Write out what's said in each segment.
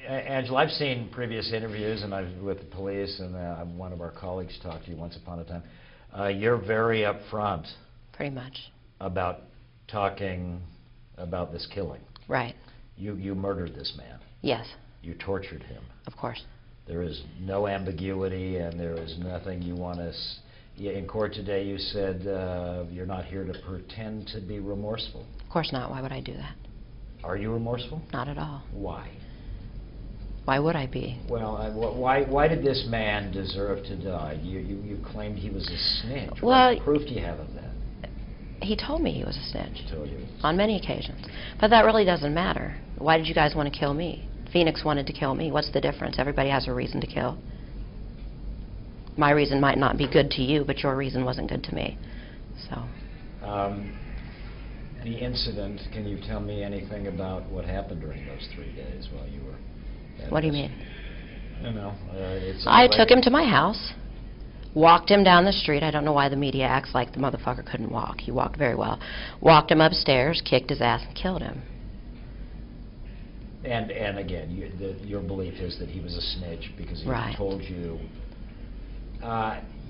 Angela, I've seen previous interviews, and I've with the police, and one of our colleagues talked to you once upon a time. You're very upfront. Pretty much. About talking about this killing. Right. You murdered this man. Yes. You tortured him. Of course. There is no ambiguity, and there is nothing you want to... In court today, you said you're not here to pretend to be remorseful. Of course not. Why would I do that? Are you remorseful? Not at all. Why? Why would I be? Well, why did this man deserve to die? You claimed he was a snitch. Well, what proof do you have of that? He told me he was a snitch. He told you. On many occasions. But that really doesn't matter. Why did you guys want to kill me? Phoenix wanted to kill me. What's the difference? Everybody has a reason to kill. My reason might not be good to you, but your reason wasn't good to me. So. The incident, can you tell me anything about what happened during those 3 days while you were... What do you mean? I don't know. I took him to my house, walked him down the street. I don't know why the media acts like the motherfucker couldn't walk. He walked very well. Walked him upstairs, kicked his ass, and killed him. And again, your belief is that he was a snitch because he right. told you...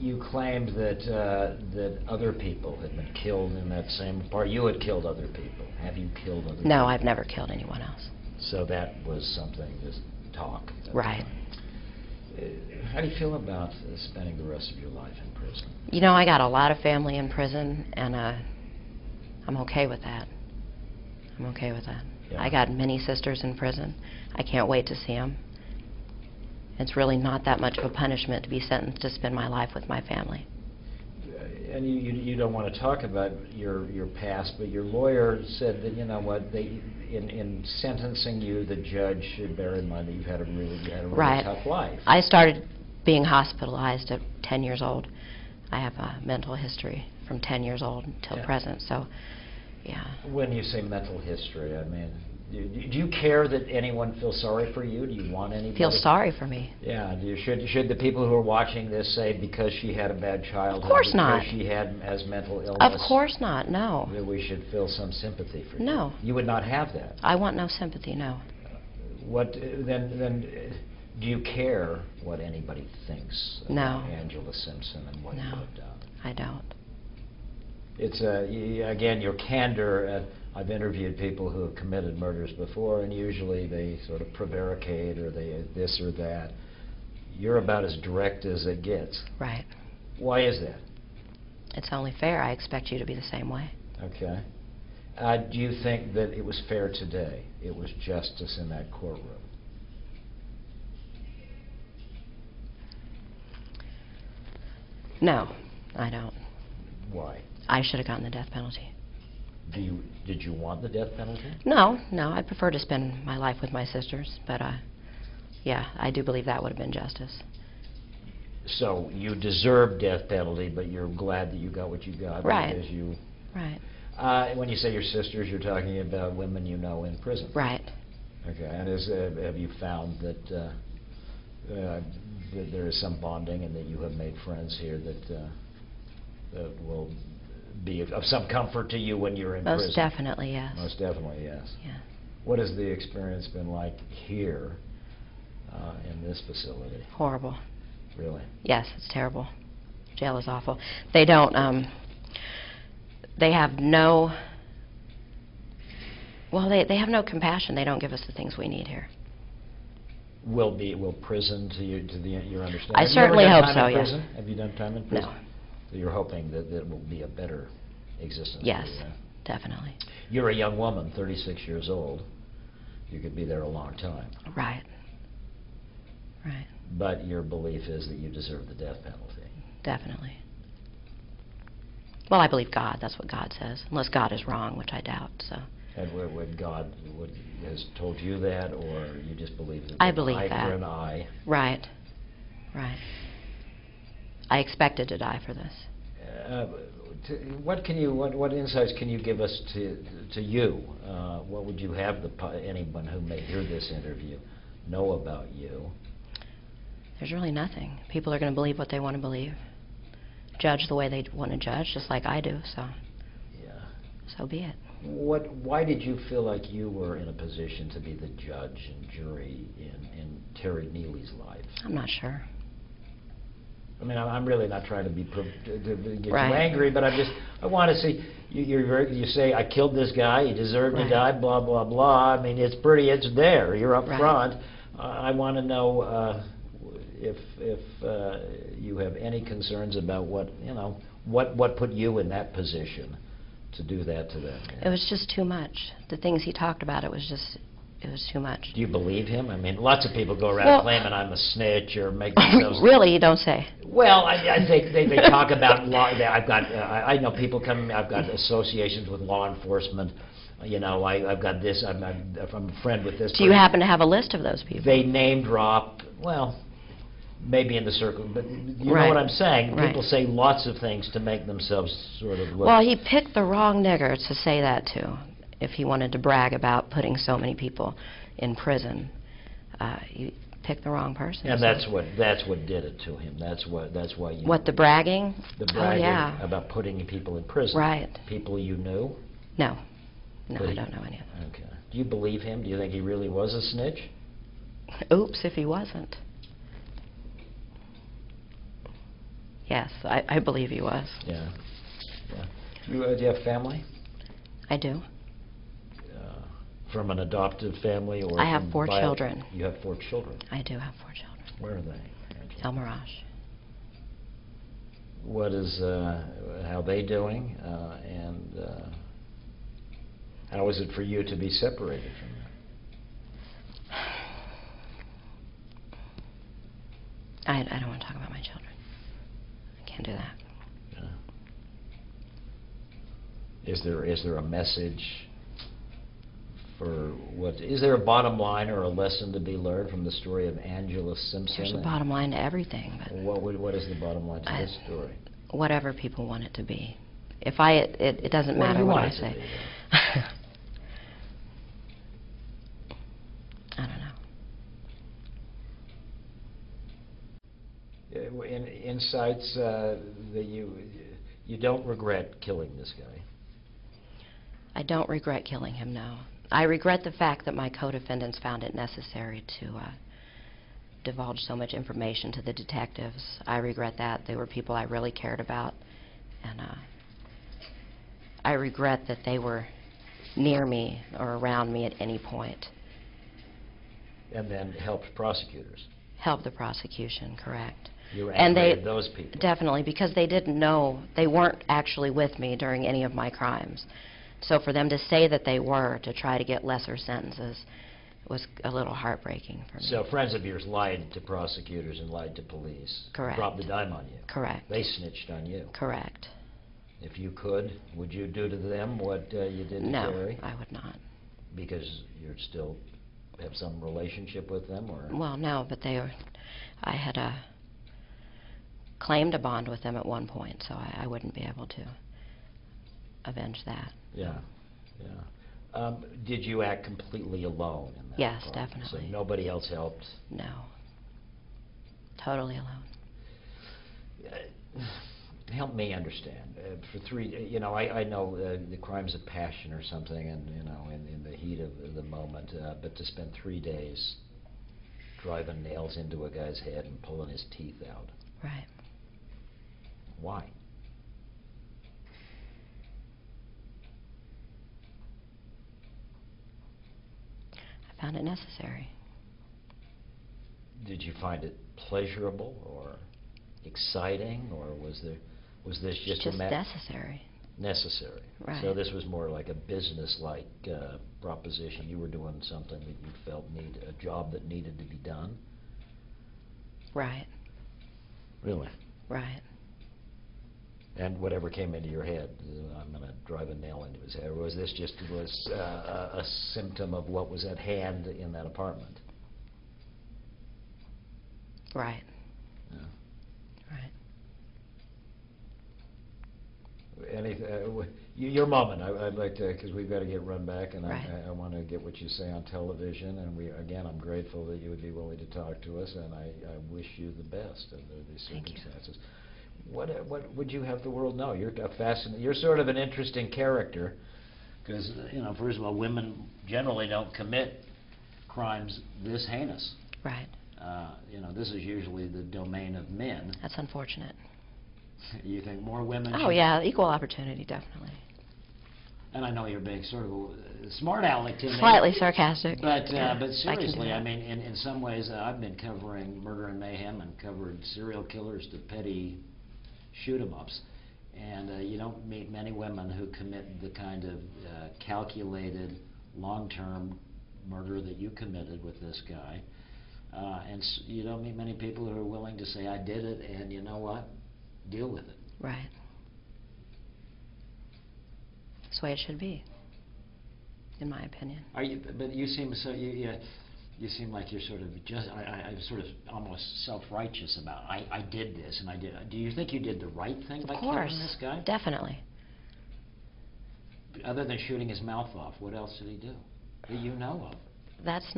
you claimed that other people had been killed in that same part. You had killed other people. Have you killed other people? No, I've never killed anyone else. So that was something to talk. Right. How do you feel about spending the rest of your life in prison? You know, I got a lot of family in prison, and I'm okay with that. I'm okay with that. Yeah. I got many sisters in prison. I can't wait to see them. It's really not that much of a punishment to be sentenced to spend my life with my family. And you don't want to talk about your past, but your lawyer said that, you know what, in sentencing you, the judge should bear in mind that you had a really right. tough life. I started being hospitalized at 10 years old. I have a mental history from 10 years old until yeah. present, so, yeah. When you say mental history, I mean, do you care that anyone feels sorry for you? Do you want anybody? Feel sorry for me? Yeah. Should the people who are watching this say because she had a bad childhood, of course not. Because she has mental illness? Of course not. No. That we should feel some sympathy for you? No. You would not have that. I want no sympathy. No. What then? Do you care what anybody thinks about Angela Simpson and what you have done? I don't. It's again your candor. I've interviewed people who have committed murders before, and usually they sort of prevaricate or they this or that. You're about as direct as it gets. Right. Why is that? It's only fair. I expect you to be the same way. Okay. Do you think that it was fair today? It was justice in that courtroom? No, I don't. Why? I should have gotten the death penalty. Did you want the death penalty? No, I prefer to spend my life with my sisters, but yeah, I do believe that would have been justice. So you deserve death penalty, but you're glad that you got what you got. Right. Because you... Right. When you say your sisters, you're talking about women you know in prison. Right. Okay, and have you found that there is some bonding and that you have made friends here that will be of some comfort to you when you're in prison? Most definitely, yes. Most definitely, yes. Yeah. What has the experience been like here in this facility? Horrible. Really? Yes, it's terrible. Jail is awful. They don't, they have no, well, they have no compassion. They don't give us the things we need here. Will prison to your understanding? I certainly hope so, yes. Have you done time in prison? No. So you're hoping that it will be a better existence? Yes, for you, definitely. You're a young woman, 36 years old. You could be there a long time. Right. Right. But your belief is that you deserve the death penalty. Definitely. Well, I believe God. That's what God says. Unless God is wrong, which I doubt. So. And would God has told you that, or you just believe that? I believe eye that. for an eye. Right. Right. I expected to die for this. What insights can you give us to you? What would you have anyone who may hear this interview know about you? There's really nothing. People are going to believe what they want to believe. Judge the way they want to judge, just like I do. So. Yeah. So be it. Why did you feel like you were in a position to be the judge and jury in Terry Neely's life? I'm not sure. I mean, I'm really not trying to be to get Right. you angry, but I want to see you say I killed this guy, he deserved to Right. die, blah blah blah. I mean, it's there. You're up Right. front. I want to know if you have any concerns about what put you in that position to do that to them. It was just too much. The things he talked about, it was too much. Do you believe him? I mean, lots of people go around Well- claiming I'm a snitch or make themselves. Really, you don't say. Well, I think they talk about law. I've got I know people come. I've got associations with law enforcement. You know, I've got this. I'm a friend with this. Do you person. happen to have a list of those people? They name drop. Well, maybe in the circle, but you know Right. what I'm saying. Right. People say lots of things to make themselves sort of look. Well, he picked the wrong nigger to say that to, if he wanted to brag about putting so many people in prison. He picked the wrong person. And so- that's what did it to him. That's why you. What, the bragging? The bragging Oh, yeah. about putting people in prison. Right. People you knew. No. No, But I he- don't know any of them. Okay. Do you believe him? Do you think he really was a snitch? Oops, if he wasn't. Yes, I believe he was. Yeah. Yeah. Do you have family? I do. From an adopted family or? I have from 4 children. You have 4 children. I do have 4 children. Where are they? El Mirage. What is how they doing? And how is it for you to be separated from them? I don't want to talk about my children. I can't do that. Yeah. Is there a message for what? Is there a bottom line or a lesson to be learned from the story of Angela Simpson? There's a bottom line to everything, but What is the bottom line to this story? whatever people want it to be. If it doesn't What do matter you what want I it to say. be, I don't know. Insights that you don't regret killing this guy. I don't regret killing him, no. I regret the fact that my co-defendants found it necessary to divulge so much information to the detectives. I regret that. They were people I really cared about. And I regret that they were near me or around me at any point. And then helped prosecutors. Help the prosecution, correct. You were And angry they at those people. definitely, because they didn't know, they weren't actually with me during any of my crimes. So for them to say that they were, to try to get lesser sentences, was a little heartbreaking for me. So friends of yours lied to prosecutors and lied to police. Correct. Dropped the dime on you. Correct. They snitched on you. Correct. If you could, would you do to them what you did to No, Terry? I would not. Because you still have some relationship with them, or? Well, no, but I had claimed a bond with them at one point, so I wouldn't be able to avenge that. Yeah, yeah. Did you act completely alone in that? Yes, problem? definitely. So nobody else helped? No. Totally alone. Help me understand. For 3, I know the crimes of passion or something, and in the heat of the moment, but to spend 3 days driving nails into a guy's head and pulling his teeth out. Right. Why? I found it necessary. Did you find it pleasurable or exciting, or was this It's just a necessary. necessary? Right. So this was more like a business-like proposition. You were doing something that you felt a job that needed to be done. Right. Really? Right. And whatever came into your head, I'm going to drive a nail into his head. Or was this just a symptom of what was at hand in that apartment? Right. Yeah. Right. Your moment. I'd like to, because we've got to get run back, and Right. I want to get what you say on television. And again, I'm grateful that you would be willing to talk to us, and I wish you the best under these Thank you. circumstances. What would you have the world know? You're sort of an interesting character. Because, you know, first of all, women generally don't commit crimes this heinous. Right. You know, this is usually the domain of men. That's unfortunate. You think more women Oh, should- yeah, equal opportunity, definitely. And I know you're being sort of a smart aleck to me. Slightly sarcastic. But Yeah, but I can do seriously, I that. mean, in some ways, I've been covering murder and mayhem and covered serial killers to petty shoot-'em-ups. And you don't meet many women who commit the kind of calculated, long-term murder that you committed with this guy. And you don't meet many people who are willing to say, I did it, and you know what? Deal with it. Right. That's the way it should be, in my opinion. Are you? But you seem so. You seem like you're sort of just. I'm sort of almost self-righteous about. I did this, and I did. Do you think you did the right thing by Of course. killing this guy? Definitely. Other than shooting his mouth off, what else did he do that you know of? That's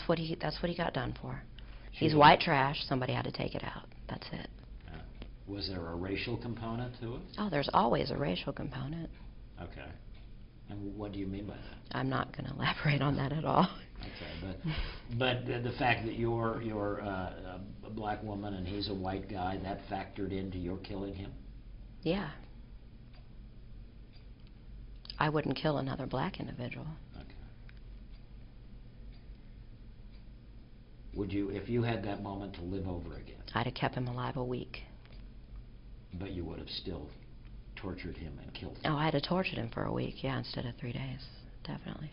what he got done for. He's Shooting. white trash, somebody had to take it out. That's it. Was there a racial component to it? Oh, there's always a racial component. Okay. And what do you mean by that? I'm not going to elaborate on that at all. Okay, but the fact that you're a black woman and he's a white guy, that factored into your killing him? Yeah. I wouldn't kill another black individual. Okay. Would you, if you had that moment to live over again, I'd have kept him alive a week. but you would have still tortured him and killed him? Oh, I'd have tortured him for a week, yeah, instead of 3 days. Definitely.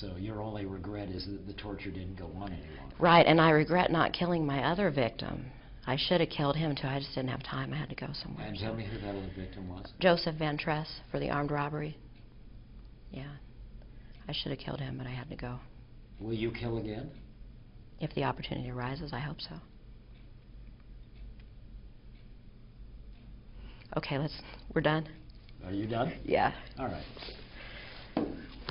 So your only regret is that the torture didn't go on any longer? Right, and I regret not killing my other victim. I should have killed him too, I just didn't have time. I had to go somewhere. And tell me who that other victim was? Joseph Van Tress for the armed robbery. Yeah. I should have killed him, but I had to go. Will you kill again? If the opportunity arises, I hope so. Okay, we're done? Are you done? Yeah. All right.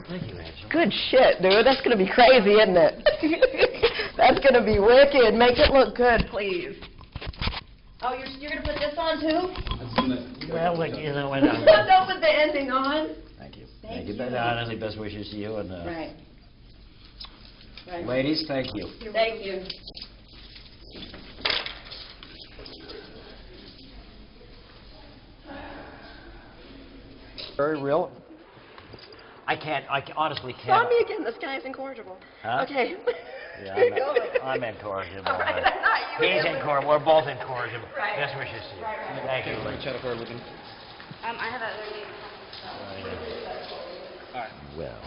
Thank you, Angela. Good shit, dude. That's going to be crazy, isn't it? That's going to be wicked. Make it look good, please. Oh, you're going to put this on, too? Well, look, you know, Don't put the ending on. Thank you. Thank you. But honestly, best wishes to you. And Right. ladies, thank you. Thank you. Very real. I honestly can't. Saw me again. This guy's incorrigible. Huh? Okay. Yeah, Keep going. I'm incorrigible. All right, I thought you He's were- incorrigible. We're both incorrigible. Right. Best wishes to you. Right. Thank you. I have that other name. Well.